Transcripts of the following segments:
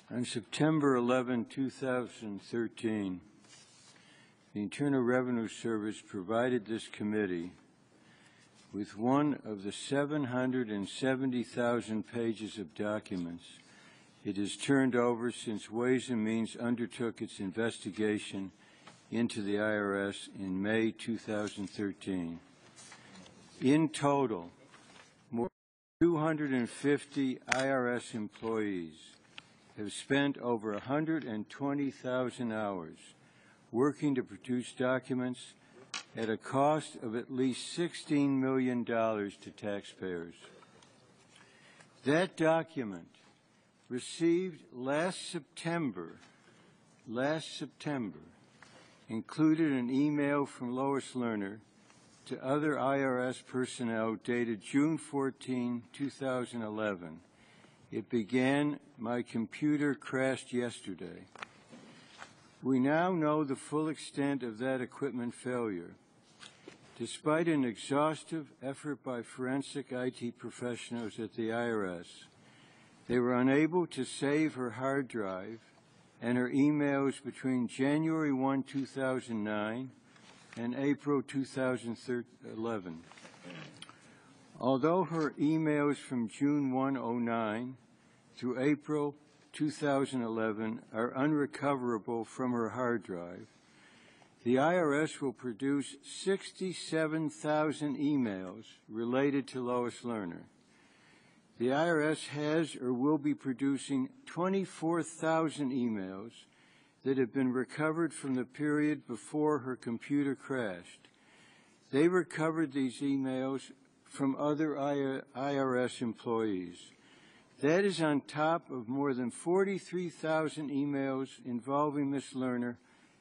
On September 11, 2013, the Internal Revenue Service provided this committee with one of the 770,000 pages of documents it has turned over since Ways and Means undertook its investigation into the IRS in May 2013. In total, more than 250 IRS employees have spent over 120,000 hours working to produce documents at a cost of at least $16 million to taxpayers. That document, received last September, included an email from Lois Lerner to other IRS personnel dated June 14, 2011. It began, "My computer crashed yesterday." We now know the full extent of that equipment failure. Despite an exhaustive effort by forensic IT professionals at the IRS, they were unable to save her hard drive and her emails between January 1, 2009 and April 2011. Although her emails from June 1, 2009 through April 2011 are unrecoverable from her hard drive, the IRS will produce 67,000 emails related to Lois Lerner. The IRS has or will be producing 24,000 emails that have been recovered from the period before her computer crashed. They recovered these emails from other IRS employees. That is on top of more than 43,000 emails involving Ms. Lerner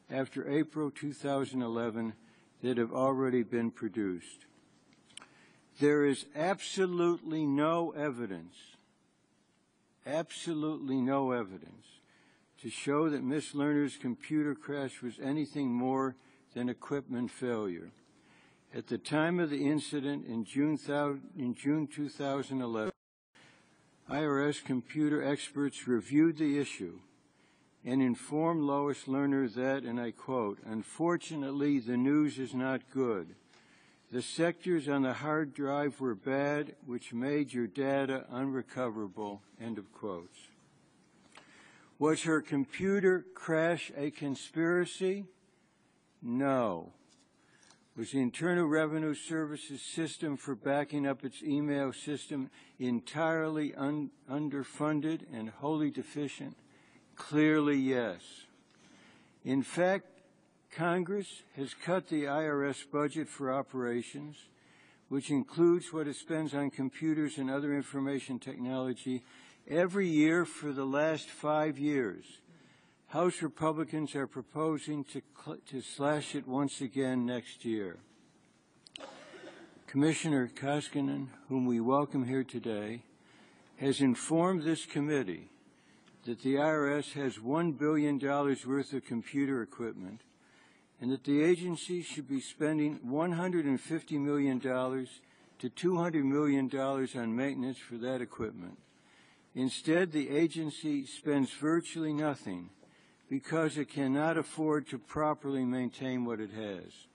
after April 2011 that have already been produced. There is absolutely no evidence to show that Ms. Lerner's computer crash was anything more than equipment failure. At the time of the incident in June 2011, IRS computer experts reviewed the issue and informed Lois Lerner that, and I quote, "Unfortunately, the news is not good. The sectors on the hard drive were bad, which made your data unrecoverable," end of quotes. Was her computer crash a conspiracy? No. Was the Internal Revenue Service's system for backing up its email system entirely underfunded and wholly deficient? Clearly, yes. In fact, Congress has cut the IRS budget for operations, which includes what it spends on computers and other information technology, every year for the last 5 years. House Republicans are proposing to slash it once again next year. Commissioner Koskinen, whom we welcome here today, has informed this committee that the IRS has $1 billion worth of computer equipment and that the agency should be spending $150 million to $200 million on maintenance for that equipment. Instead, the agency spends virtually nothing because it cannot afford to properly maintain what it has.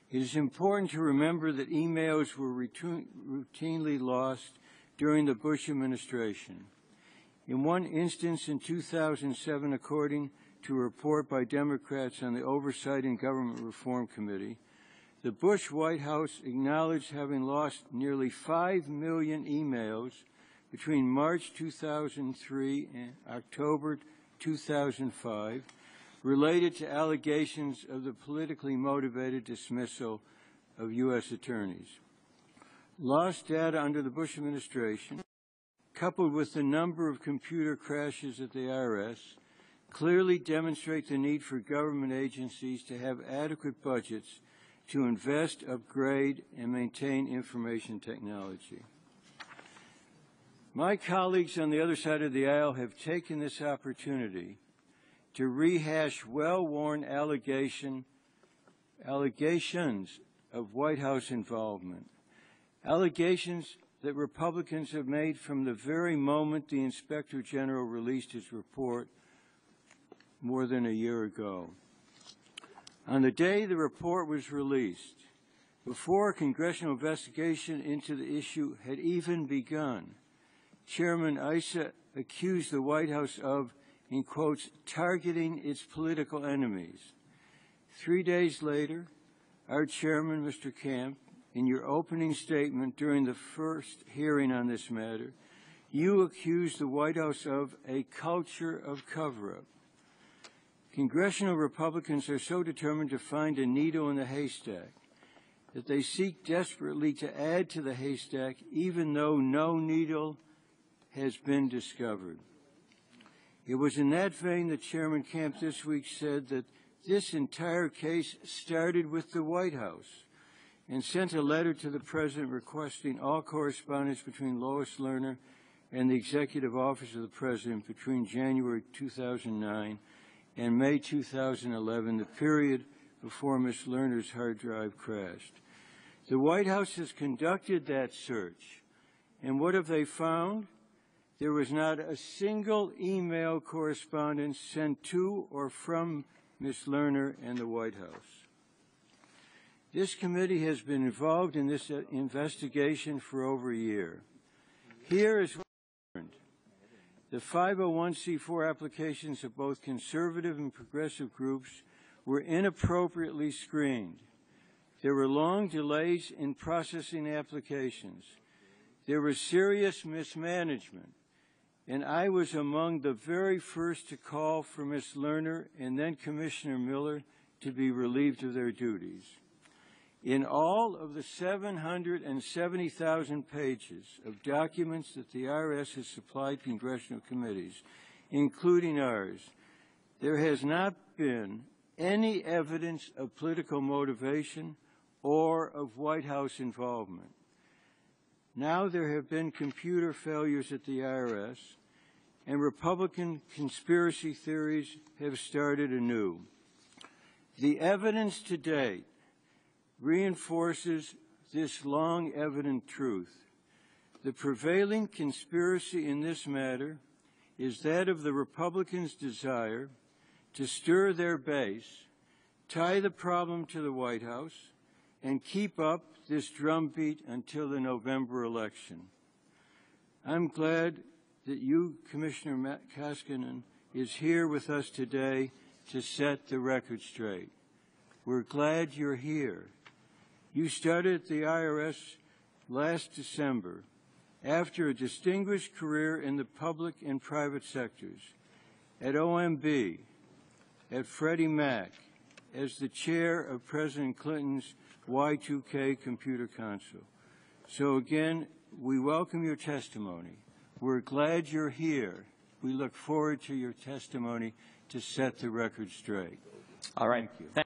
It is important to remember that emails were routinely lost during the Bush administration. In one instance in 2007, according to a report by Democrats on the Oversight and Government Reform Committee, the Bush White House acknowledged having lost nearly 5 million emails between March 2003 and October 2005 related to allegations of the politically motivated dismissal of U.S. attorneys. Lost data under the Bush administration, coupled with the number of computer crashes at the IRS, clearly demonstrate the need for government agencies to have adequate budgets to invest, upgrade, and maintain information technology. My colleagues on the other side of the aisle have taken this opportunity to rehash well-worn allegations of White House involvement, allegations that Republicans have made from the very moment the Inspector General released his report more than a year ago. On the day the report was released, before a congressional investigation into the issue had even begun, Chairman Issa accused the White House of, in quotes, targeting its political enemies. 3 days later, our chairman, Mr. Camp, in your opening statement during the first hearing on this matter, you accused the White House of a culture of cover-up. Congressional Republicans are so determined to find a needle in the haystack that they seek desperately to add to the haystack even though no needle has been discovered. It was in that vein that Chairman Camp this week said that this entire case started with the White House and sent a letter to the President requesting all correspondence between Lois Lerner and the Executive Office of the President between January 2009 and May 2011, the period before Ms. Lerner's hard drive crashed. The White House has conducted that search, and what have they found? There was not a single email correspondence sent to or from Ms. Lerner and the White House. This committee has been involved in this investigation for over a year. Here is what we learned. The 501c4 applications of both conservative and progressive groups were inappropriately screened. There were long delays in processing applications. There was serious mismanagement, and I was among the very first to call for Ms. Lerner and then Commissioner Miller to be relieved of their duties. In all of the 770,000 pages of documents that the IRS has supplied congressional committees, including ours, there has not been any evidence of political motivation or of White House involvement. Now there have been computer failures at the IRS, and Republican conspiracy theories have started anew. The evidence to date reinforces this long evident truth. The prevailing conspiracy in this matter is that of the Republicans' desire to stir their base, tie the problem to the White House, and keep up this drumbeat until the November election. I'm glad that you, Commissioner Koskinen, is here with us today to set the record straight. We're glad you're here. You started at the IRS last December after a distinguished career in the public and private sectors, at OMB, at Freddie Mac, as the chair of President Clinton's Y2K Computer Council. So again, we welcome your testimony. We're glad you're here. We look forward to your testimony to set the record straight. All right. Thank you.